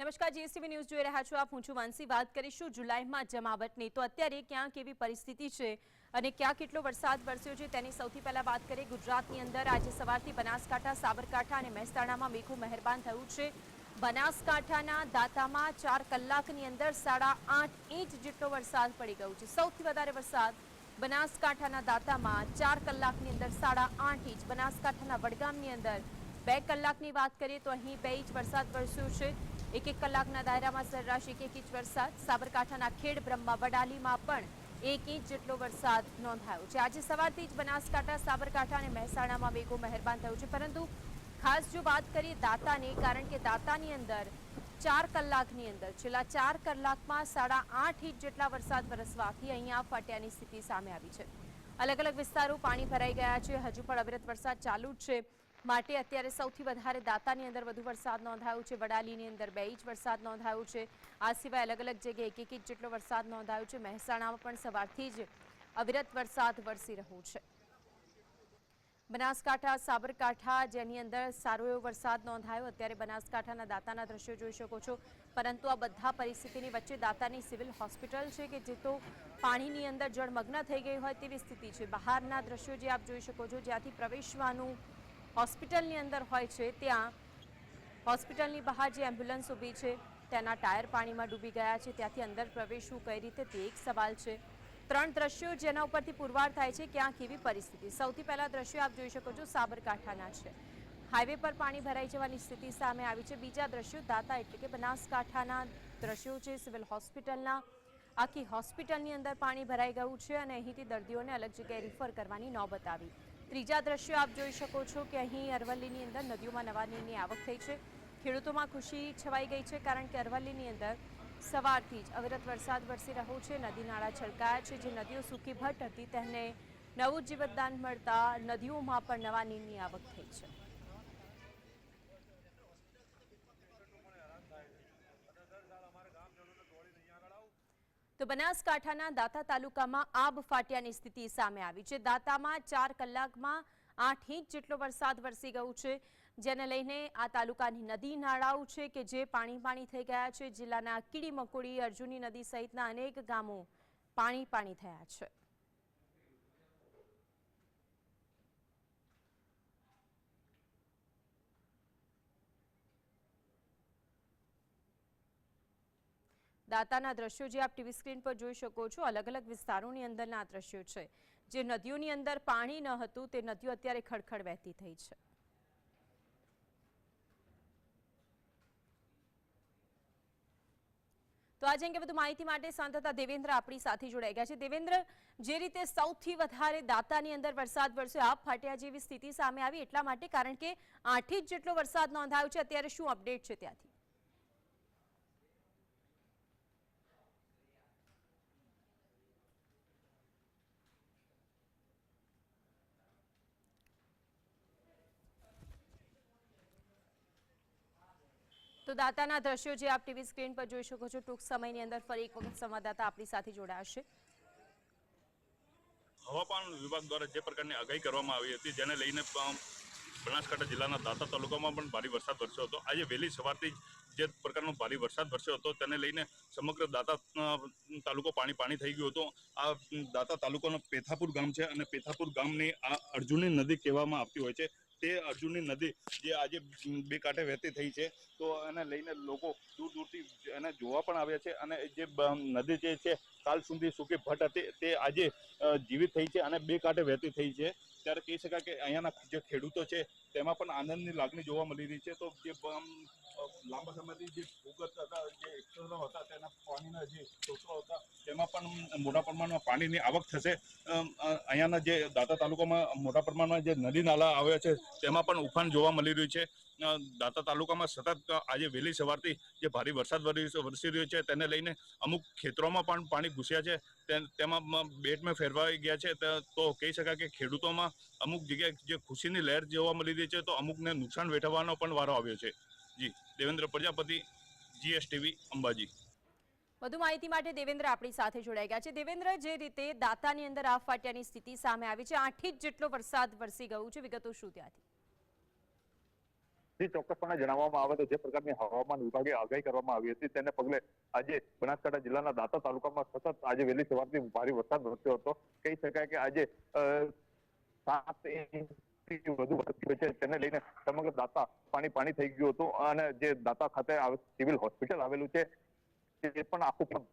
નમસ્કાર, GSTV news જોઈ રહ્યા છો આપ. હું છું માનસી. વાત કરીશું જુલાઈમાં જમાવટની. તો અત્યારે ક્યાં કેવી પરિસ્થિતિ છે અને ક્યાં કેટલો વરસાદ વરસ્યો છે તેની સૌથી પહેલા વાત કરીએ. ગુજરાતની અંદર આજે સવારથી બનાસકાંઠા, સાબરકાંઠા અને મહેસાણામાં મેઘો મહેરબાન થયું છે. બનાસકાંઠાના દાંતામાં 4 કલાકની અંદર 8.5 ઇંચ જેટલો વરસાદ પડી ગયો છે. સૌથી વધારે વરસાદ બનાસકાંઠાના દાંતામાં 4 કલાકની અંદર 8.5 ઇંચ. બનાસકાંઠાના વડગામની અંદર 2 કલાકની વાત કરીએ તો અહીં 2 ઇંચ વરસાદ વરસ્યો છે. 1 કલાકના દાયરામાં સરેરાશ 1 ઇંચ વરસાદ. સાબરકાંઠાના ખેડ, બ્રહ્મા, વડાલીમાં પણ 1 ઇંચ જેટલો વરસાદ નોંધાયો છે. આજે સવારથી જ બનાસકાંઠા, સાબરકાંઠા અને મહેસાણામાં મેઘો મહેરબાન થયું છે. પરંતુ ખાસ જો વાત કરીએ દાંતાની, કારણ કે દાંતાની અંદર 4 કલાકની અંદર છેલ્લા 4 કલાકમાં 8.5 ઇંચ જેટલા વરસાદ વરસવાથી અહીંયા ફાટ્યાની સ્થિતિ સામે આવી છે. અલગ અલગ વિસ્તારો પાણી ભરાઈ ગયા છે. હજુ પણ અવિરત વરસાદ ચાલુ જ છે. માટે અત્યારે સૌથી વધારે દાંતાની અંદર વધુ વરસાદ નોંધાયો છે. વડાલીની અંદર 2 ઇંચ વરસાદ નોંધાયો છે. આ સિવાય અલગ અલગ જગ્યાએ 1 ઇંચ જેટલો વરસાદ નોંધાયો છે. મહેસાણામાં પણ સવારથી જ અવિરત વરસાદ વરસી રહ્યો છે. બનાસકાંઠા, સાબરકાંઠા જેની અંદર સારો એવો વરસાદ નોંધાયો. અત્યારે બનાસકાંઠાના દાંતાના દ્રશ્યો જોઈ શકો છો. પરંતુ આ બધા પરિસ્થિતિની વચ્ચે દાંતાની સિવિલ હોસ્પિટલ છે કે જે તો પાણીની અંદર જળમગ્ન થઈ ગઈ હોય તેવી સ્થિતિ છે. બહારના દ્રશ્યો જે આપ જોઈ શકો છો, જ્યાંથી પ્રવેશવાનું હોસ્પિટલની અંદર હોય છે, ત્યાં હોસ્પિટલની બહાર જે એમ્બ્યુલન્સ ઊભી છે તેના ટાયર પાણીમાં ડૂબી ગયા છે. ત્યાંથી અંદર પ્રવેશવું કઈ રીતે તે એક સવાલ છે. 3 દ્રશ્યો જેના ઉપરથી પુરવાર થાય છે ક્યાં કેવી પરિસ્થિતિ. સૌથી પહેલા દ્રશ્યો આપ જોઈ શકો છો સાબરકાંઠાના છે. હાઈવે પર પાણી ભરાઈ જવાની સ્થિતિ સામે આવી છે. બીજા દ્રશ્યો દાંતા એટલે કે બનાસકાંઠાના દ્રશ્યો છે. સિવિલ હોસ્પિટલના આખી હોસ્પિટલની અંદર પાણી ભરાઈ ગયું છે અને અહીંથી દર્દીઓને અલગ જગ્યાએ રિફર કરવાની નોબત આવી. ત્રીજા દ્રશ્યો આપ જોઈ શકો છો કે અહીં અરવલ્લીની અંદર નદીઓમાં નવા નીરની આવક થઈ છે. ખેડૂતોમાં ખુશી છવાઈ ગઈ છે, કારણ કે અરવલ્લીની અંદર સવારથી જ અવિરત વરસાદ વરસી રહ્યો છે. નદી નાળા છલકાયા છે. જે નદીઓ સૂકી ભટ્ટ હતી તેને નવું જીવતદાન મળતા નદીઓમાં પણ નવા નીરની આવક થઈ છે. તો બનાસકાંઠાના દાંતા તાલુકામાં આબ ફાટ્યાની સ્થિતિ સામે આવી છે. દાંતામાં 4 કલાકમાં 8 ઇંચ જેટલો વરસાદ વરસી ગયો છે, જેને લઈને આ તાલુકાની નદી નાળાઓ છે કે જે પાણી થઈ ગયા છે. જિલ્લાના કીડી મકોડી, અર્જુની નદી સહિતના અનેક ગામો પાણી થયા છે. દાંતાના દ્રશ્યો જે આપ ટીવી સ્ક્રીન પર જોઈ શકો છો, અલગ અલગ વિસ્તારોની અંદરના આ દ્રશ્યો છે. જે નદીઓની અંદર પાણી ન હતું તે નદીઓ અત્યારે ખડખડ વહેતી થઈ છે. તો આજે અંગે વધુ માહિતી માટે સંવાદદાતા દેવેન્દ્ર આપણી સાથે જોડાઈ ગયા છે. દેવેન્દ્ર, જે રીતે સૌથી વધારે દાંતાની અંદર વરસાદ વરસ્યો, આબ ફાટ્યા જેવી સ્થિતિ સામે આવી એટલા માટે, કારણ કે 8 ઇંચ જેટલો વરસાદ નોંધાયો છે. અત્યારે શું અપડેટ છે ત્યાંથી? તો દાંતાના દ્રશ્યો જે આપ ટીવી સ્ક્રીન પર જોઈ શકો છો, ટૂંક સમયની અંદર ફરી એક વખત સંવાદદાતા આપણી સાથે જોડાશે. હવામાન વિભાગ દ્વારા જે પ્રકારની આગાહી કરવામાં આવી હતી, જેને લઈને બનાસકાંઠા જિલ્લાના દાંતા તાલુકામાં પણ ભારે વરસાદ વરસ્યો હતો. આજે વહેલી સવારથી જે પ્રકારનો ભારે વરસાદ વરસ્યો હતો તેને લઈને સમગ્ર દાંતા તાલુકો પાણી થઈ ગયો હતો. આ દાંતા તાલુકાનો પેથાપુર ગામ છે અને પેથાપુર ગામની આ અર્જુની નદી કહેવામાં આવતી હોય છે. તે અર્જુનની નદી જે આજે 2 કાંઠે વહેતી થઈ છે, તો એને લઈને લોકો દૂર દૂરથી એને જોવા પણ આવ્યા છે. અને જે નદી જે છે કાલ સુધી સૂકી ભટ્ટ હતી તે આજે જીવિત થઈ છે અને 2 કાંઠે વહેતી થઈ છે. ત્યારે કહી શકાય કે અહીંયાના જે ખેડૂતો છે તેમાં પણ આનંદની લાગણી જોવા મળી રહી છે. તો જે લાંબા સમયથી જે ભૂગર્ભ હતા, જે એક્સટર્નલ હતા, તેના પાણીના જે સ્ત્રોતો હતા તેમાં પણ મોટા પ્રમાણમાં પાણીની આવક થશે. અહીંયાના જે દાંતા તાલુકામાં મોટા પ્રમાણમાં જે નદી નાલા આવ્યા છે તેમાં પણ ઉફાન જોવા મળી રહ્યું છે. દાંતા તાલુકામાં સતત આજે વહેલી સવારથી જે ભારે વરસાદ વરસી રહ્યો છે તેને લઈને અમુક ખેતરોમાં પણ પાણી ઘૂસ્યા છે. તેમાં બેટમાં ફેરવાઈ ગયા છે. તો કહી શકાય કે ખેડૂતોમાં અમુક જગ્યાએ જે ખુશીની લહેર જોવા મળી રહી છે, તો અમુકને નુકસાન વેઠવાનો પણ વારો આવ્યો છે. જી, દેવેન્દ્ર પ્રજાપતિ, જીએસટીવી, અંબાજી. વધુ માહિતી માટે દેવેન્દ્ર આપણી સાથે જોડાઈ ગયા છે. દેવેન્દ્ર, જે રીતે દાંતાની અંદર આબ ફાટ્યાની સ્થિતિ સામે આવી છે, 8 ઇંચ જેટલો વરસાદ વરસી ગયું છે, વિગતો શું ત્યાંથી? જે ચોક્કસપણે જણાવવામાં આવે તો જે પ્રકારની હવામાન વિભાગે આગાહી કરવામાં આવી હતી તેને પગલે આજે બનાસકાંઠા જિલ્લાના દાંતા તાલુકામાં સતત આજે વહેલી સવારથી ભારે વરસાદ વરસ્યો હતો. કહી શકાય કે આજે 7 ઇંચથી વધુ વરસ્યો છે. તેને લઈને સમગ્ર દાંતા પાણી થઈ ગયું હતું અને જે દાંતા ખાતે સિવિલ હોસ્પિટલ આવેલું છે તે પણ આખું પણ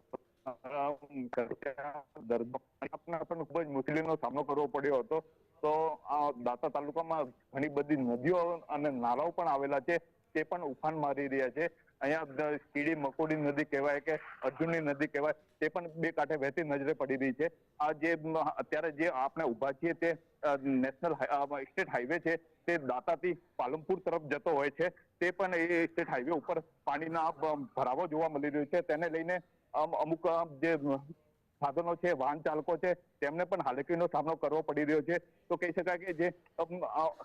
ખૂબ જ મુશ્કેલીનો સામનો કરવો પડ્યો હતો. તો આ દાંતા તાલુકામાં ઘણી બધી નદીઓ અને નાળાઓ પણ આવેલા છે, તે પણ ઉફાન મારી રહ્યા છે. અહીંયા કીડી મકોડી નદી કહેવાય કે અર્જુનની નદી કહેવાય, તે પણ બે કાંઠે વહેતી નજરે પડી રહી છે. આ જે અત્યારે જે આપણે ઉભા છીએ તે નેશનલ સ્ટેટ હાઈવે છે, તે દાંતાથી પાલનપુર તરફ જતો હોય છે. તે પણ એ સ્ટેટ હાઈવે ઉપર પાણીના ભરાવો જોવા મળી રહ્યો છે. તેને લઈને અમુક જે સાધનો છે, વાહન ચાલકો છે, તેમને પણ હાલાકીનો સામનો કરવો પડી રહ્યો છે. તો કહી શકાય કે જે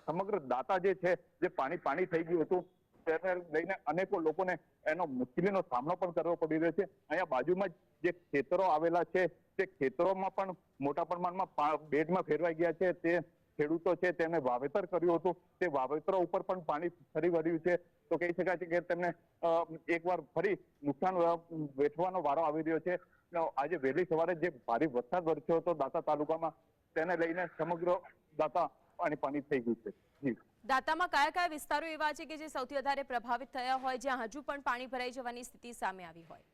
સમગ્ર દાંતા જે છે જે પાણી થઈ ગયું હતું, તેને લઈને અનેકો લોકોને એનો મુશ્કેલીનો સામનો પણ કરવો પડી રહ્યો છે. અહીંયા બાજુમાં જે ખેતરો આવેલા છે તે ખેતરોમાં પણ મોટા પ્રમાણમાં બેડમાં ફેરવાઈ ગયા છે. તે ખેડૂતો છે તેને વાવેતર કર્યું હતું, તે વાવેતરો ઉપર પણ પાણી ફરી વળ્યું છે. તો કહી શકાય છે કે તેમને એકવાર ફરી નુકસાન વેઠવાનો વારો આવી રહ્યો છે. આજે વહેલી સવારે જે ભારે વરસાદ વરસ્યો હતો દાંતા તાલુકામાં, તેને લઈને સમગ્ર દાંતા પાણી થઈ ગયું છે. જી, દાંતામાં કયા વિસ્તારો એવા છે કે જે સૌથી વધારે પ્રભાવિત થયા હોય, જ્યાં હજુ પણ પાણી ભરાઈ જવાની સ્થિતિ સામે આવી હોય?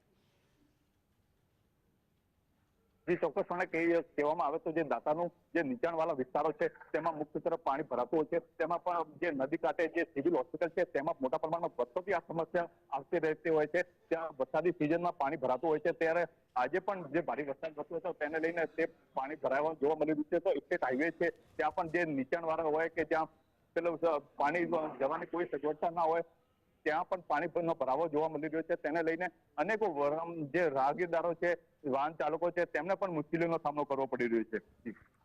જે ચોક્કસપણે કહેવામાં આવે તો જે દાંતાનું જે નીચાણવાળા વિસ્તારો છે તેમાં મુખ્ય તરફ પાણી ભરાતું હોય છે. તેમાં પણ જે નદી કાંઠે જે સિવિલ હોસ્પિટલ છે તેમાં મોટા પ્રમાણમાં વર્ષોથી આ સમસ્યા આવતી રહેતી હોય છે. ત્યાં વરસાદી સિઝનમાં પાણી ભરાતું હોય છે. ત્યારે આજે પણ જે ભારે વરસાદ થતો હતો તેને લઈને તે પાણી ભરાવા જોવા મળી રહ્યું છે. તો સ્ટેટ હાઈવે છે ત્યાં પણ જે નીચાણવાળા હોય કે જ્યાં પેલું પાણી જવાની કોઈ સગવડતા ના હોય, ત્યાં પણ પાણીનો ભરાવો જોવા મળી રહ્યો છે. તેને લઈને અનેકો જે રાહગીરદારો છે, વાહન ચાલકો છે, તેમને પણ મુશ્કેલીનો સામનો કરવો પડી રહ્યો છે.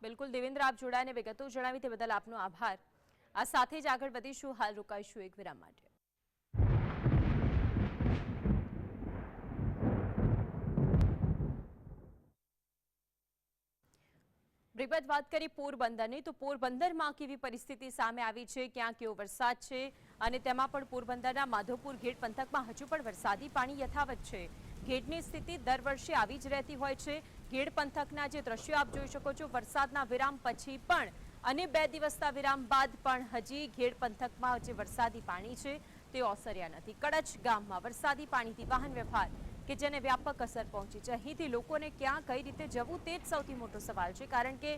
બિલકુલ દેવેન્દ્ર, આપ જોડાઈને વિગતો જણાવી તે બદલ આપનો આભાર. આ સાથે જ આગળ વધીશું, હાલ રોકાઈશું એક વિરામ માટે. વિગત વાત કરી પોરબંદરની, તો પોરબંદરમાં કેવી પરિસ્થિતિ સામે આવી છે, ક્યાં કેવો વરસાદ છે, અને તેમાં પણ પોરબંદરના માધવપુર ઘેડ પંથકમાં હજુ પણ વરસાદી પાણી યથાવત છે. ઘેડની સ્થિતિ દર વર્ષે આવી જ રહેતી હોય છે. ઘેડ પંથકના જે દ્રશ્યો આપ જોઈ શકો છો, વરસાદના વિરામ પછી પણ અને 2 દિવસના વિરામ બાદ પણ હજી ઘેડ પંથકમાં જે વરસાદી પાણી છે તે ઓસર્યા નથી. કડચ ગામમાં વરસાદી પાણીથી વાહન વ્યવહાર કે જેને વ્યાપક અસર પહોંચી છે. અહીંથી લોકોને ક્યાં કઈ રીતે જવું તે જ સૌથી મોટો સવાલ છે, કારણ કે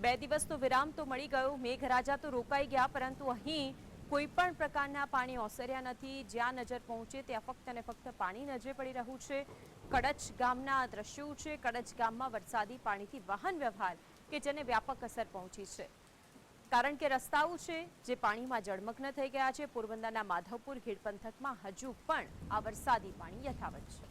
2 દિવસનો વિરામ તો મળી ગયો, મેઘરાજા તો રોકાઈ ગયા, પરંતુ અહીં કોઈ પણ પ્રકારના પાણી ઓસર્યા નથી. જ્યાં નજર પહોંચે ત્યાં ફક્ત અને ફક્ત પાણી નજરે પડી રહ્યું છે. કડચ ગામના દ્રશ્યો છે. કડચ ગામમાં વરસાદી પાણીથી વાહન વ્યવહાર કે જેને વ્યાપક અસર પહોંચી છે, કારણ કે રસ્તાઓ છે જે પાણીમાં જળમગ્ન થઈ ગયા છે. પોરબંદરના માધવપુર ઘેડ પંથકમાં હજુ પણ આ વરસાદી પાણી યથાવત છે.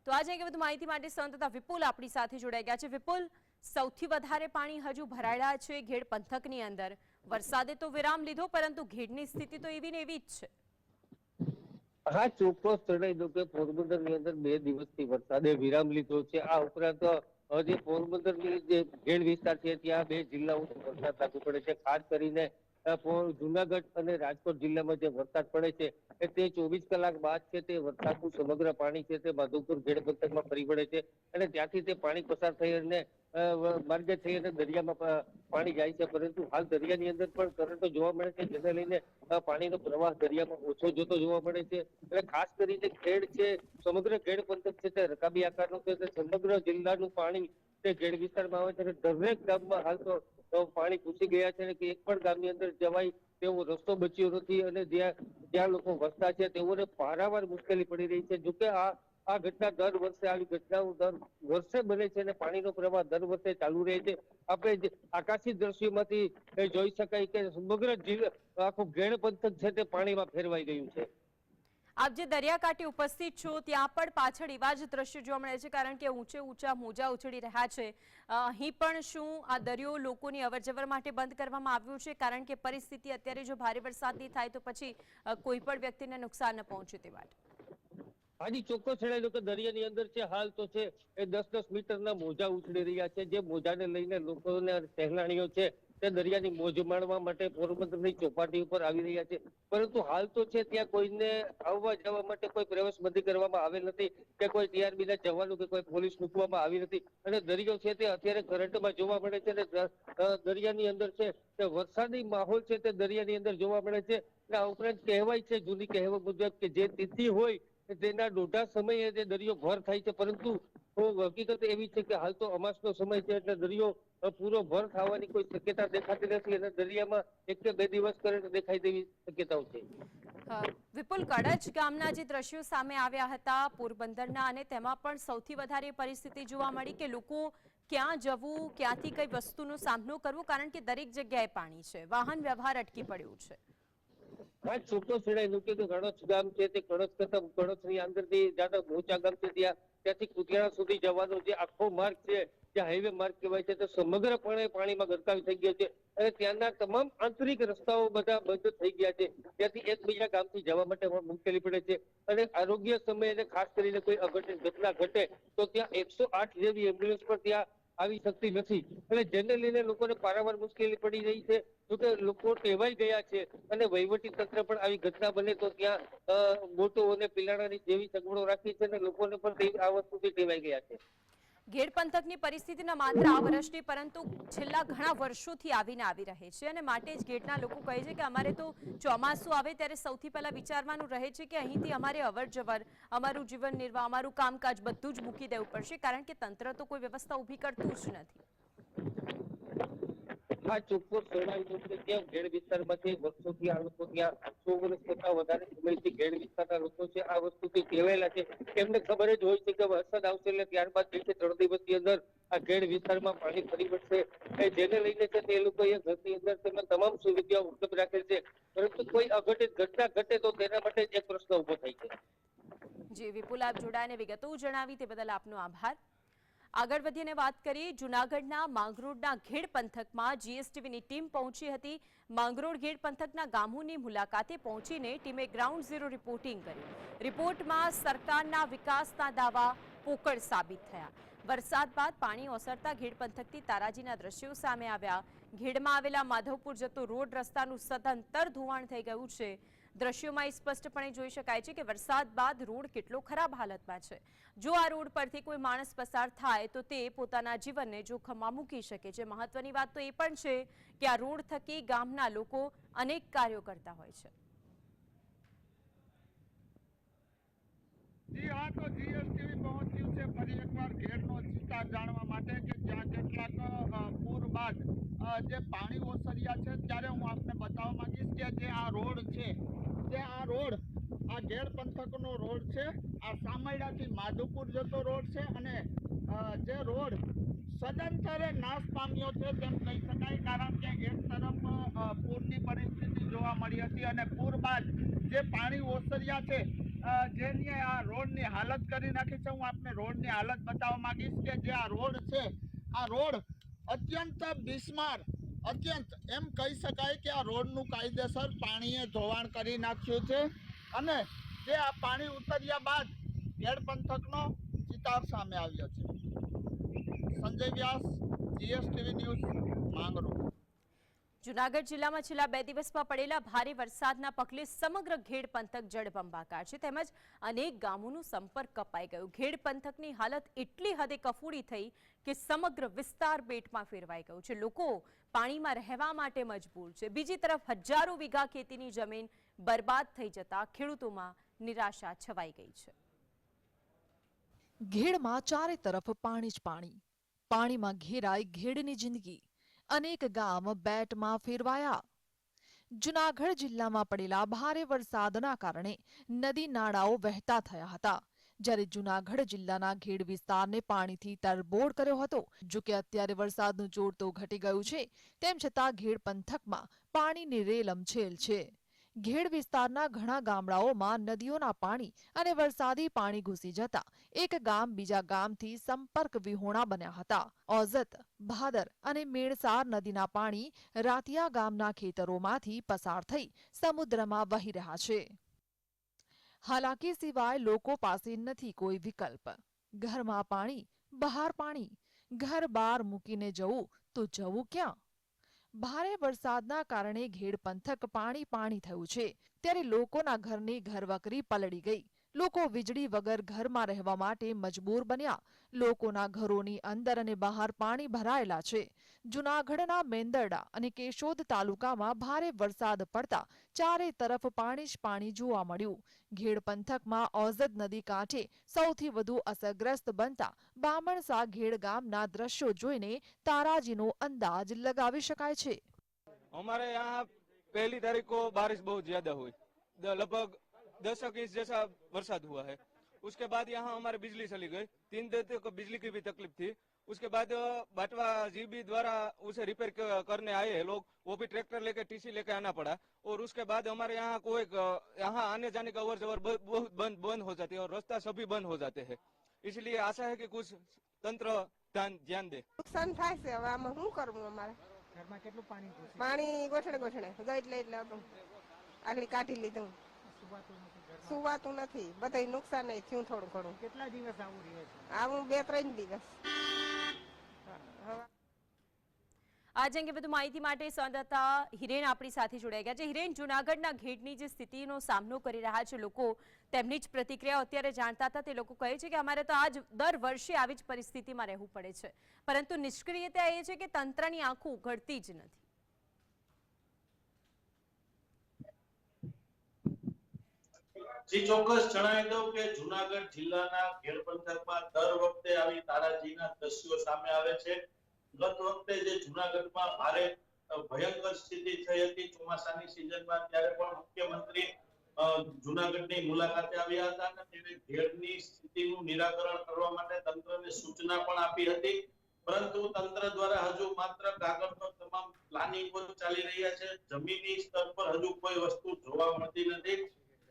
તો આજે અંગે વધુ માહિતી માટે સંવાદદાતા વિપુલ આપણી સાથે જોડાઈ ગયા છે. વિપુલ, સૌથી વધારે પાણી હજુ ભરાયેલા છે ઘેડ પંથકની અંદર. વરસાદે તો વિરામ લીધો, પરંતુ ઘેડની સ્થિતિ તો એવી ને એવી જ છે. હા, ચોક્કસ જણાવી દઉં કે પોરબંદર ની અંદર 2 દિવસથી વરસાદે વિરામ લીધો છે. આ ઉપરાંત જે પોરબંદર ની જે ઘેડ વિસ્તાર છે ત્યાં 2 જિલ્લાઓ વરસાદ લાગુ પડે છે. ખાસ કરીને જુનાગઢ અને રાજકોટ જિલ્લામાં જે વરસાદ પડે છે તે 24 કલાક બાદ છે તે વરસાદનું સમગ્ર પાણી છે તે માધવપુર ઘેડ પંથકમાં ફરી વળે છે અને ત્યાંથી તે પાણી પસાર થઈ અને માર્ગે થઈ અને દરિયામાં પાણી જાય છે. પરંતુ હાલ દરિયાની અંદર પણ કરંટો જોવા મળે છે, જેને લઈને પાણીનો પ્રવાહ દરિયામાં ઓછો જતો જોવા મળે છે. એટલે ખાસ કરીને ખેડ છે, સમગ્ર ખેડ પંથક છે તે રકાબી આકારનો છે. સમગ્ર જિલ્લાનું પાણી તે ખેડ વિસ્તારમાં આવે છે. દરેક ગામમાં હાલ તો પાણી ઘૂસી ગયા છે કે એક પણ ગામની અંદર જવાય તેવો રસ્તો બચ્યો નથી અને જ્યાં લોકો વસતા છે તેઓને પારાવાર મુશ્કેલી પડી રહી છે. જોકે આ ઘટના દર વર્ષે આવી ઘટનાઓ દર વર્ષે બને છે અને પાણીનો પ્રવાહ દર વર્ષે ચાલુ રહે છે. આપણે આકાશી દ્રશ્યોમાંથી જોઈ શકાય કે સમગ્ર આખું ઘેડ પંથક છે તે પાણીમાં ફેરવાઈ ગયું છે. આપ જે દરિયાકાંઠે ઉપસ્થિત છો ત્યાં પણ પાછળ એવા જ દ્રશ્યો જોવા મળે છે, કારણ કે ઊંચા મોજા ઉછળી રહ્યા છે. અહીં પણ શું આ દરિયો લોકોની અવરજવર માટે બંધ કરવામાં આવ્યો છે, કારણ કે પરિસ્થિતિ અત્યારે જો ભારે વરસાદની થાય તો પછી કોઈ પણ વ્યક્તિને નુકસાન ન પહોંચે તે માટે? હાજી, ચોક્કસ જણાવી દઉં કે દરિયાની અંદર છે હાલ તો છે એ 10-10 મીટરના મોજા ઉછળી રહ્યા છે. જે મોજાને લઈને લોકોને સહેલાણીઓ છે તે દરિયાની મોજ માણવા માટે પોરબંદરની ચોપાટી ઉપર આવી રહ્યા છે. પરંતુ હાલ તો છે ત્યાં કોઈને આવવા જવા માટે કોઈ પ્રવેશબંધી કરવામાં આવેલ નથી કે કોઈ ટીઆરબી ના જવાનું કે કોઈ પોલીસ મૂકવામાં આવી નથી. અને દરિયો છે તે અત્યારે કરંટમાં જોવા મળે છે અને દરિયાની અંદર છે તે વરસાદી માહોલ છે તે દરિયાની અંદર જોવા મળે છે. આ ઉપરાંત કહેવાય છે જૂની કહેવત મુજબ કે જે તિથિ હોય તેના દોઢા સમયે જે દરિયો ભર થાય છે, પરંતુ હકીકત એવી છે કે હાલ તો અમાસનો સમય છે એટલે દરિયો પૂરો ભર થવાની કોઈ શક્યતા દેખાતી નથી અને દરિયામાં 1 કે 2 દિવસ કરંટ દેખાય તેવી શક્યતાઓ છે. વિપુલ, કડચ ગામના જે દ્રશ્યો સામે આવ્યા હતા પોરબંદરના, અને તેમાં પણ સૌથી વધારે પરિસ્થિતિ જોવા મળી કે લોકો ક્યાં જવું, ક્યાંથી કઈ વસ્તુનો સામનો કરવો, કારણ કે દરેક જગ્યાએ પાણી છે, વાહન વ્યવહાર અટકી પડ્યું છે. હા, ચોક્કસ જણાવ્યું કે કણોજ ગામ છે તે કણોજની અંદરથી જ્યાં મોચા ગામ છે ત્યાંથી કુતિયાણા સુધી જવાનો જે આખો માર્ગ છે જે હાઈવે માર્ગ કહેવાય છે તે સમગ્રપણે પાણીમાં ગરકાવ થઈ ગયો છે અને ત્યાંના તમામ આંતરિક રસ્તાઓ બધા બંધ થઈ ગયા છે. ત્યાંથી એકબીજા ગામથી જવા માટે પણ મુશ્કેલી પડે છે અને આરોગ્ય સમયે ખાસ કરીને કોઈ અઘટિત ઘટના ઘટે તો ત્યાં 108 જેવી એમ્બ્યુલન્સ પણ ત્યાં આવી શકતી નથી અને જેને લઈને લોકોને પારાવાર મુશ્કેલી પડી રહી છે. જોકે લોકો ટેવાઈ ગયા છે અને વહીવટી તંત્ર પણ આવી ઘટના બને તો ત્યાં બોટો અને પિલાણાની જેવી સગવડો રાખી છે અને લોકોને પણ આ વસ્તુથી ટેવાઈ ગયા છે. ઘેડ પંથકની પરિસ્થિતિના માત્ર આ વર્ષની પરંતુ છેલ્લા ઘણા વર્ષોથી આવી રહે છે અને માટે જ ઘેડના લોકો કહે છે કે અમારે તો ચોમાસું આવે ત્યારે સૌથી પહેલા વિચારવાનું રહે છે કે અહીંથી અમારે અવર જવર, અમારું જીવન નિર્વાહ, અમારું કામકાજ બધું જ મૂકી દેવું પડશે, કારણ કે તંત્ર તો કોઈ વ્યવસ્થા ઊભી કરતું જ નથી. હા, ચોક્કસ જણાવ્યું કે ત્યાં ઘેડ વિસ્તારમાંથી વર્ષોથી આ લોકો ત્યાં 100 વર્ષ કરતા વધારે સમયથી ઘેડ વિસ્તારના લોકો છે આ વસ્તુથી ટેવાયેલા છે. એમને ખબર જ હોય છે કે વરસાદ આવશે એટલે ત્યારબાદ 2 કે 3 દિવસની અંદર આ ઘેડ વિસ્તારમાં પાણી ફરી વળશે, જેને લઈને છે તે લોકો એ ઘરની અંદર તેમાં તમામ સુવિધાઓ ઉપલબ્ધ રાખેલ છે. પરંતુ કોઈ અઘટિત ઘટના ઘટે તો તેના માટે જ એક પ્રશ્ન ઉભો થાય છે. જી વિપુલ, આપ જોડાઈને વિગતો જણાવી તે બદલ આપનો આભાર. આગળ વધીને વાત કરીએ, જૂનાગઢના માંગરોળના ઘેડ પંથકમાં જીએસટીવીની ટીમ પહોંચી હતી. માંગરોળ ઘેડ પંથકના ગામોની મુલાકાતે પહોંચીને ટીમે ગ્રાઉન્ડ ઝીરો રિપોર્ટિંગ કર્યું. રિપોર્ટમાં સરકારના વિકાસના દાવા પોકળ સાબિત થયા. વરસાદ બાદ પાણી ઓસરતા ઘેડ પંથકથી તારાજીના દ્રશ્યો સામે આવ્યા. ઘેડમાં આવેલા માધવપુર જતો રોડ રસ્તાનું સદંતર ધોવાણ થઈ ગયું છે. દ્રશ્યોમાં સ્પષ્ટપણે જોઈ શકાય છે કે વરસાદ બાદ રોડ કેટલો ખરાબ હાલતમાં છે. જો આ રોડ પરથી કોઈ માણસ પસાર થાય તો તે પોતાના જીવનને જોખમમાં મૂકી શકે છે. મહત્વની વાત તો એ પણ છે કે આ રોડ થકી ગામના લોકો અનેક કાર્યો કરતા હોય છે. જી હા, તો જીએસટીવી પહોંચ્યું છે ફરી એકવાર ઘેડનો વિસ્તાર જાણવા માટે કે જ્યાં કેટલાક પૂર બાદ જે પાણી ઓસર્યા છે, ત્યારે હું આપને બતાવવા માંગીશ કે જે આ રોડ છે તે આ રોડ આ ઘેડ પંથકનો રોડ છે. આ સામૈડાથી માધુપુર જતો રોડ છે અને જે રોડ સદંતરે નાશ પામ્યો છે તેમ કહી શકાય, કારણ કે એક તરફ પૂરની પરિસ્થિતિ જોવા મળી હતી અને પૂર બાદ જે પાણી ઓસર્યા છે જેની આ રોડની હાલત કરી નાખી છે. હું આપને રોડની હાલત બતાવવા માંગીશ કે જે આ રોડ છે આ રોડ અત્યંત બિસ્માર, અત્યંત એમ કહી શકાય કે આ રોડનું કાયદેસર પાણીએ ધોવાણ કરી નાખ્યું છે અને જે આ પાણી ઉતર્યા બાદ ઘેડ પંથકનો ચિતાર સામે આવ્યો છે. સંજય વ્યાસ, જીએસટીવી ન્યૂઝ, માંગરોળ. જૂનાગઢ જિલ્લામાં છેલ્લા 2 દિવસમાં પડેલા ભારે વરસાદના પગલે સમગ્ર ઘેડ પંથક જળબંબાકાર છે, તેમજ અનેક ગામોનો સંપર્ક કપાઈ ગયો. ઘેડ પંથકની હાલત એટલી હદે કફોડી થઈ કે સમગ્ર વિસ્તાર બેટમાં ફેરવાઈ ગયો છે. લોકો પાણીમાં રહેવા માટે મજબૂર છે. બીજી તરફ હજારો વીઘા ખેતીની જમીન બરબાદ થઈ જતા ખેડૂતોમાં નિરાશા છવાઈ ગઈ છે. ઘેડમાં ચારે તરફ પાણી જ પાણી. પાણીમાં ઘેરાઈ ઘેડની જિંદગી. અનેક ગામ બેટમાં ફેરવાયા. જૂનાગઢ જિલ્લામાં પડેલા ભારે વરસાદના કારણે નદી નાળાઓ વહેતા થયા હતા, જ્યારે જૂનાગઢ જિલ્લાના ઘેડ વિસ્તારને પાણીથી તરબોળ કર્યો હતો. જોકે અત્યારે વરસાદનું જોર તો ઘટી ગયું છે, તેમ છતાં ઘેડ પંથકમાં પાણીની રેલમછેલ છે. ઘેડ વિસ્તારના ઘણા ગામડાઓમાં નદીઓના પાણી અને વરસાદી પાણી ઘૂસી જતા એક ગામ બીજા ગામથી સંપર્ક વિહોણા બન્યા હતા. ઓઝત, ભાદર અને મેણસાર નદીના પાણી રાતિયા ગામના ખેતરોમાંથી પસાર થઈ સમુદ્રમાં વહી રહ્યા છે. હાલાકી સિવાય લોકો પાસે નથી કોઈ વિકલ્પ. ઘરમાં પાણી, બહાર પાણી, ઘર બહાર મૂકીને જવું તો જવું ક્યાં? ભારે વરસાદના કારણે ઘેડ પંથક પાણી પાણી થયું છે, ત્યારે લોકોના ઘરની ઘરવકરી પલળી ગઈ. લોકો વીજળી વગર ઘરમાં રહેવા માટે મજબૂર બન્યા. લોકોના ઘરોની અંદર અને બહાર પાણી ભરાયેલા છે. જૂનાગઢના મેંદરડા અને કેશોદ તાલુકામાં ભારે વરસાદ પડતા ચારે તરફ પાણી જ પાણી જોવા મળ્યું. ઘેડ પંથકમાં ઓઝદ નદી કાંઠે સૌથી વધુ અસરગ્રસ્ત બનતા બામણસા ઘેડ ગામના દ્રશ્યો જોઈને તારાજીનો અંદાજ લગાવી શકાય છે. हमारे यहाँ पहली तारीख को बारिश बहुत ज्यादा हुई, लगभग 10 इंच जैसा बरसात हुआ है। उसके बाद यहाँ हमारे बिजली चली गई, 3 दिन तक बिजली की भी तकलीफ थी। उसके बाद बाटवा जीबी द्वारा उसे रिपेयर करने आए हैं लोग, वो भी ट्रैक्टर लेके टीसी लेके आना पड़ा। और उसके बाद हमारे यहाँ कोई यहाँ आने जाने का अवर जवर बहुत बंद हो जाती है और रास्ता सभी बंद हो जाते हैं। इसलिए आशा है कि कुछ तंत्र ધ્યાન દે. નુકસાન થાય છે, હવે આમાં શું કરવું? અમારે ઘરમાં કેટલું પાણી ઘૂસે? પાણી ગોઠણે ગઈ એટલે હતું આગળ કાઢી લીધું. સુવાતું નથી, બધું નુકસાન થયું થોડું ઘણું. કેટલા દિવસ આવું રહે છે? આવું 2-3 દિવસ. આજ અંગે વધુ માહિતી માટે સંવાદદાતા હિરેન આપણી સાથે જોડાઈ ગયા છે. હિરેન, જૂનાગઢના ઘેડની જે સ્થિતિનો સામનો કરી રહ્યા છે લોકો, તેમની જ પ્રતિક્રિયા અત્યારે જાણતા હતા. તે લોકો કહે છે કે અમારે તો આજ દર વર્ષે આવી જ પરિસ્થિતિમાં રહેવું પડે છે, પરંતુ નિષ્ક્રિયતા એ છે કે તંત્રની આંખો ઉઘડતી જ નથી. જી ચોક્કસ જણાવી દઉં કે જૂનાગઢ જિલ્લાના ઘેડ પંથકમાં દર વખતે આવી તારાજીના દ્રશ્યો સામે આવે છે. ગત વખતે જે જૂનાગઢમાં ભારે ભયંકર સ્થિતિ થઈ હતી ચોમાસાની સિઝનમાં, ત્યારે પણ મુખ્યમંત્રી જૂનાગઢની મુલાકાતે આવ્યા હતા અને તેને ઘેડની સ્થિતિનું નિરાકરણ કરવા માટે તંત્રને સૂચના પણ આપી હતી. પરંતુ તંત્ર દ્વારા હજુ માત્ર કાગળ પર તમામ પ્લાનિંગો ચાલી રહ્યા છે, જમીની સ્તર પર હજુ કોઈ વસ્તુ જોવા મળતી નથી,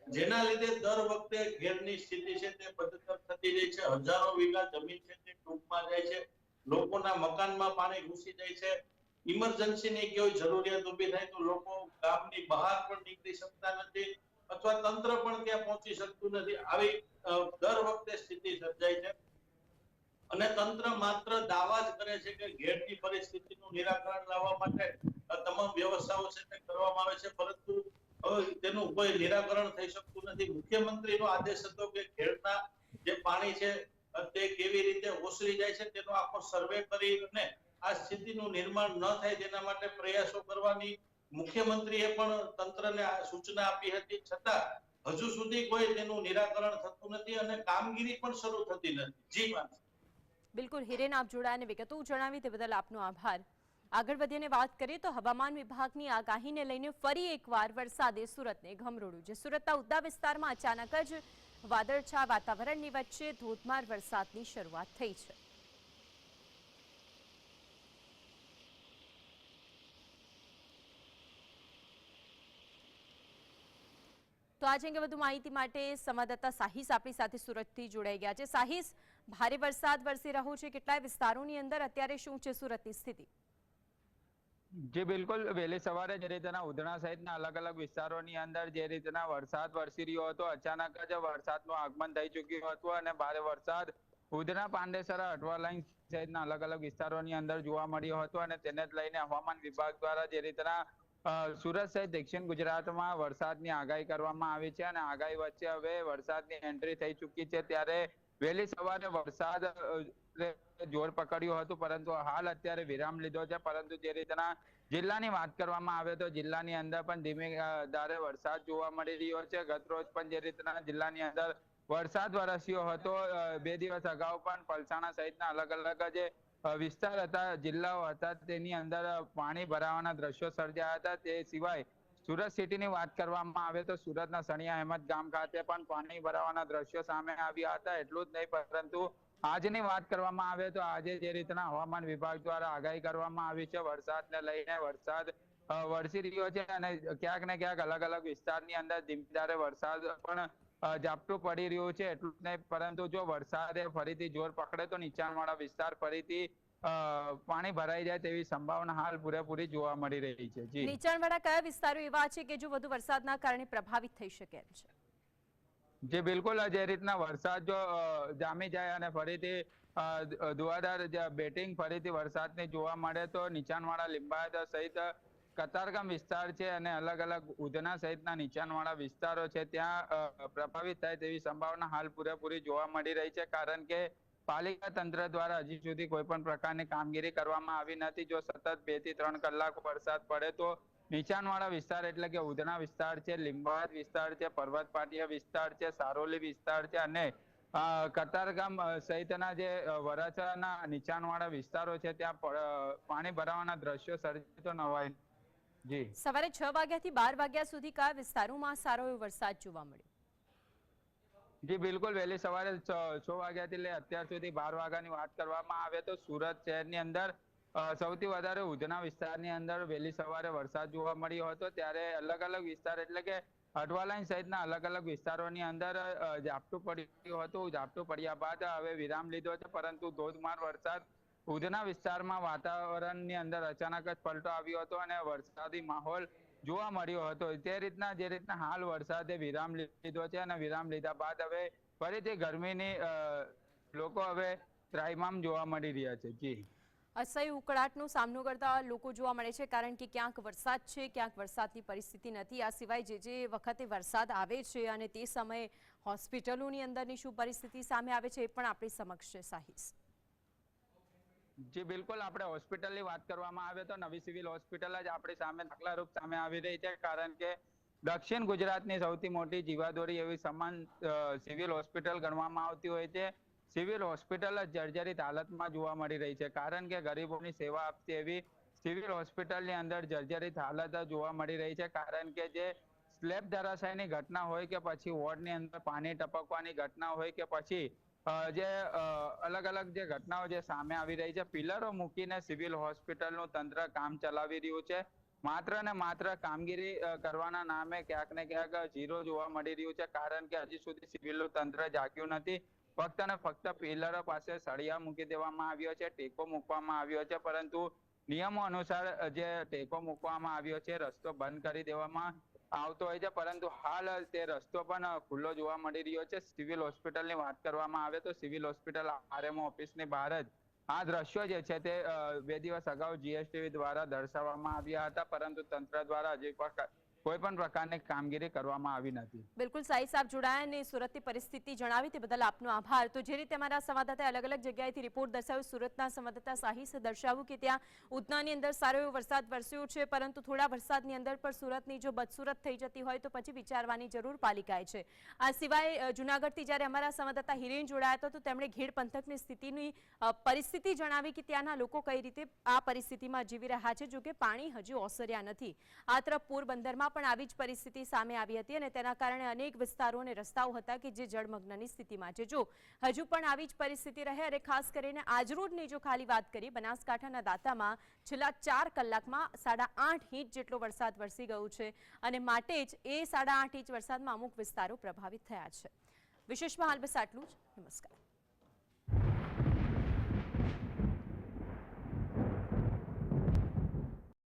જેના લીધે દર વખતે ઘેડની સ્થિતિ છે તે બદતર થતી જાય છે. હજારો વીઘા જમીન છે તે ડૂબમાં જાય છે, લોકોના મકાનમાં પાણી ઘૂસી જાય છે. ઇમરજન્સીની કોઈ જરૂરિયાત ઊભી થાય તો લોકો ગામની બહાર પણ નીકળી શકતા નથી અથવા તંત્ર પણ ત્યાં પહોંચી શકતું નથી. આવી દર વખતે સ્થિતિ સર્જાય છે અને તંત્ર માત્ર દાવા જ કરે છે કે ઘેડની પરિસ્થિતિનું નિરાકરણ લાવવા માટે તમામ વ્યવસ્થાઓ છે તે કરવામાં આવે છે, પરંતુ તેનું કોઈ નિરાકરણ થઈ શકતું નથી. મુખ્યમંત્રીનો આદેશ હતો કે ઘેડના જે પાણી છે તે કેવી રીતે ઓસરી જાય છે તેનો આખો સર્વે કરીને આ સ્થિતિનું નિર્માણ ન થાય તેના માટે પ્રયાસો કરવાની મુખ્યમંત્રીએ પણ તંત્રને સૂચના આપી હતી, છતાં હજુ સુધી કોઈ તેનું નિરાકરણ થતું નથી અને કામગીરી પણ શરૂ થતી નથી. જી માન. બિલકુલ હિરેન, આપ જોડાઈને વિગતો જણાવી તે બદલ આપનો આભાર. આગળ વધીને વાત કરીએ તો હવામાન વિભાગની આગાહીને લઈને ફરી એકવાર વરસાદે સુરતને ઘમરોળ્યું છે. સુરતના ઉદ્દા વિસ્તારમાં અચાનક જ વાદળછા વાતાવરણની વચ્ચે ધોધમાર વરસાદની શરૂઆત થઈ છે. તો આજે અંગે વધુ માહિતી માટે સંવાદદાતા સાહિસ આપણી સાથે સુરતથી જોડાઈ ગયા છે. સાહિસ, ભારે વરસાદ વરસી રહ્યો છે કેટલાય વિસ્તારોની અંદર, અત્યારે શું છે સુરતની સ્થિતિ? જી બિલકુલ, વહેલી સવારે જે રીતના ઉધના સહિતના અલગ અલગ વિસ્તારોની અંદર જે રીતના વરસાદ વરસી રહ્યો હતો, અચાનક જ વરસાદનું આગમન થઈ ચૂક્યું હતું અને ભારે વરસાદ ઉધના, પાંડેસરા, અઠવા લાઈન સહિતના અલગ અલગ વિસ્તારોની અંદર જોવા મળ્યો હતો અને તેને જ લઈને હવામાન વિભાગ દ્વારા જે રીતના સુરત સહિત દક્ષિણ ગુજરાતમાં વરસાદની આગાહી કરવામાં આવી છે અને આગાહી વચ્ચે હવે વરસાદની એન્ટ્રી થઈ ચૂકી છે. ત્યારે વહેલી સવારે વરસાદ જોર પકડ્યું હતું, પરંતુ હાલ અત્યારે વિરામ લીધો છે. પરંતુ જે રીતના જિલ્લાની વાત કરવામાં આવે તો જિલ્લાની અંદર પણ ધીમે ધારે વરસાદ જોવા મળી રહ્યો છે. ગત રોજ પણ જે રીતના જિલ્લાની અંદર વરસાદ વરસ્યો હતો, 2 દિવસ અગાઉ પણ પલસાણા સહિતના અલગ અલગ જે વિસ્તાર હતા, જિલ્લાઓ હતા, તેની અંદર પાણી ભરાવાના દ્રશ્યો સર્જાયા હતા. તે સિવાય સુરત સિટીની વાત કરવામાં આવે તો સુરતના સણિયા અહેમદ ગામ ખાતે પણ પાણી ભરાવાના દ્રશ્યો સામે આવ્યા હતા. એટલું જ નહીં, પરંતુ આજની વાત કરવામાં આવે તો આજે જે રીતના હવામાન વિભાગ દ્વારા આગાહી કરવામાં આવી છે, વરસાદને લઈને વરસાદ વરસી રહ્યો છે અને ક્યાંક ને ક્યાંક અલગ અલગ વિસ્તારની અંદર ધીમી ધારે વરસાદ પણ ઝાપટું પડી રહ્યું છે. એટલું જ નહીં, પરંતુ જો વરસાદે ફરીથી જોર પકડે તો નીચાણવાળા વિસ્તાર ફરીથી પાણી ભરાઈ જાય તેવી સંભાવના હાલ પૂરેપૂરી જોવા મળી રહી છે. જી, નીચાણવાળા કયા વિસ્તારો એવા છે કે જો વધુ વરસાદના કારણે પ્રભાવિત થઈ શકે એમ છે? જે બિલકુલ જે રીતના વરસાદ જો જામી જાય અને ફરીથી ધુવાધાર બેટિંગ ફરીથી વરસાદની જોવા મળે તો નીચાણવાળા લિંબાયત સહિત કતારગામ વિસ્તાર છે અને અલગ અલગ ઉધના સહિતના નીચાણવાળા વિસ્તારો છે ત્યાં પ્રભાવિત થાય તેવી સંભાવના હાલ પૂરેપૂરી જોવા મળી રહી છે, કારણ કે પાલિકા તંત્ર દ્વારા હજી સુધી કોઈ પણ પ્રકારની કામગીરી કરવામાં આવી નથી. જો સતત 2 થી 3 કલાક વરસાદ પડે તો નીચાણવાળા વિસ્તાર એટલે કે ઉધના વિસ્તાર છે, લિંબાયત વિસ્તાર છે, પર્વત પાટિયા વિસ્તાર છે, સારોલી વિસ્તાર છે અને કતારગામ સહિતના જે વરાછાના નીચાણવાળા વિસ્તારો છે ત્યાં પાણી ભરાવાના દ્રશ્યો સર્જાય તો નવાય. જી, સવારે 6 વાગ્યાથી 12 વાગ્યા સુધી કયા વિસ્તારોમાં સારો એવો વરસાદ જોવા મળ્યો? જી બિલકુલ, વહેલી સવારે 6 વાગ્યાથી લઈ અત્યાર સુધી 12 વાગ્યાની વાત કરવામાં આવે તો સુરત શહેરની અંદર સૌથી વધારે ઉધના વિસ્તારની અંદર વહેલી સવારે વરસાદ જોવા મળ્યો હતો. ત્યારે અલગ અલગ વિસ્તાર એટલે કે અઠવાલાઈન સહિતના અલગ અલગ વિસ્તારોની અંદર ઝાપટું પડ્યું હતું. ઝાપટું પડ્યા બાદ હવે વિરામ લીધો છે, પરંતુ ધોધમાર વરસાદ ઉધના વિસ્તારમાં વાતાવરણની અંદર અચાનક જ પલટો આવ્યો હતો અને વરસાદી માહોલ જોવા મળ્યો હતો. જે રીતના હાલ વરસાદે વિરામ લીધો છે અને વિરામ લીધા બાદ હવે ફરીથી ગરમીની લોકો હવે ત્રાહિમામ જોવા મળી રહ્યા છે. જી, અસહ્ય ઉકળાટનો સામનો કરતા લોકો જોવા મળે છે, કારણ કે ક્યાંક વરસાદ છે, ક્યાંક વરસાદની પરિસ્થિતિ નથી. આ સિવાય જે વખતે વરસાદ આવે છે અને તે સમયે હોસ્પિટલોની અંદરની શું પરિસ્થિતિ સામે આવે છે એ પણ આપણી સમક્ષ છે. સાહિસ. જી બિલકુલ, આપણે હોસ્પિટલની વાત કરવામાં આવે તો નવી સિવિલ હોસ્પિટલ જ આપણી સામે દાખલારૂપ સામે આવી રહી છે, કારણ કે દક્ષિણ ગુજરાતની સૌથી મોટી જીવાદોરી એવી સમાન સિવિલ હોસ્પિટલ ગણવામાં આવતી હોય છે. સિવિલ હોસ્પિટલ જ જર્જરિત હાલતમાં જોવા મળી રહી છે, કારણ કે ગરીબોની સેવા આપતી એવી સિવિલ હોસ્પિટલની અંદર જર્જરિત હાલત જોવા મળી રહી છે, કારણ કે જે સ્લેબ ધરાશાયની ઘટના હોય કે પછી વોર્ડની અંદર પાણી ટપકવાની ઘટના હોય કે પછી જે અલગ અલગ જે ઘટનાઓ જે સામે આવી રહી છે, પિલરો મૂકીને સિવિલ હોસ્પિટલનું તંત્ર કામ ચલાવી રહ્યું છે. માત્ર ને માત્ર કામગીરી કરવાના નામે ક્યાંક ને ક્યાંક ઝીરો જોવા મળી રહ્યું છે, કારણ કે હજી સુધી સિવિલનું તંત્ર જાગ્યું નથી. ફક્ત ને ફક્ત પિલરો પાસે સળિયા મૂકી દેવામાં આવ્યો છે, ટેકો મૂકવામાં આવ્યો છે, પરંતુ નિયમો અનુસાર જે ટેકો મૂકવામાં આવ્યો છે રસ્તો બંધ કરી દેવામાં આવતો હોય છે, પરંતુ હાલ તે રસ્તો પણ ખુલ્લો જોવા મળી રહ્યો છે. સિવિલ હોસ્પિટલની વાત કરવામાં આવે તો સિવિલ હોસ્પિટલ આરએમઓ ઓફિસની બહાર જ આ દ્રશ્યો જે છે તે 2 દિવસ અગાઉ જીએસટીવી દ્વારા દર્શાવવામાં આવ્યા હતા, પરંતુ તંત્ર દ્વારા હજી કોઈ પણ પ્રકારની કામગીરી કરવામાં આવી નથી. બિલકુલ, સાહિબ સાહેબ જોડાયા અને સુરતની પરિસ્થિતિ જણાવી તે બદલ આપનો આભાર. તો જે રીતે અમારા સંવાદદાતાએ અલગ અલગ જગ્યાએથી રિપોર્ટ દર્શાવ્યો, સુરતના સંવાદદાતા સાહિસે દર્શાવ્યું કે ત્યાં ઉધનાની અંદર સારો એવો વરસાદ વરસ્યો છે, પરંતુ થોડા વરસાદની અંદર પણ સુરતની જો બદસુરત થઈ જતી હોય તો પછી વિચારવાની જરૂર પાલિકાએ છે. આ સિવાય જૂનાગઢથી જ્યારે અમારા સંવાદદાતા હિરેન જોડાયા હતા તો તેમણે ઘેડ પંથકની સ્થિતિની પરિસ્થિતિ જણાવી કે ત્યાંના લોકો કઈ રીતે આ પરિસ્થિતિમાં જીવી રહ્યા છે, જો કે પાણી હજુ ઓસર્યા નથી. આ તરફ પોરબંદરમાં પણ આવી જ પરિસ્થિતિ સામે આવી હતી અને તેના કારણે અનેક વિસ્તારો અને રસ્તાઓ હતા કે જે જળમગ્નની સ્થિતિમાં છે. જો હજુ પણ આવી જ પરિસ્થિતિ રહે અને ખાસ કરીને આજરોડની જો ખાલી વાત કરીએ, બનાસકાંઠાના દાંતામાં છેલ્લા 4 કલાકમાં 8.5 ઇંચ જેટલો વરસાદ વરસી ગયો છે અને માટે જ એ 8.5 ઇંચ વરસાદમાં અમુક વિસ્તારો પ્રભાવિત થયા છે. વિશેષમાં હાલ બસ આટલું જ. નમસ્કાર.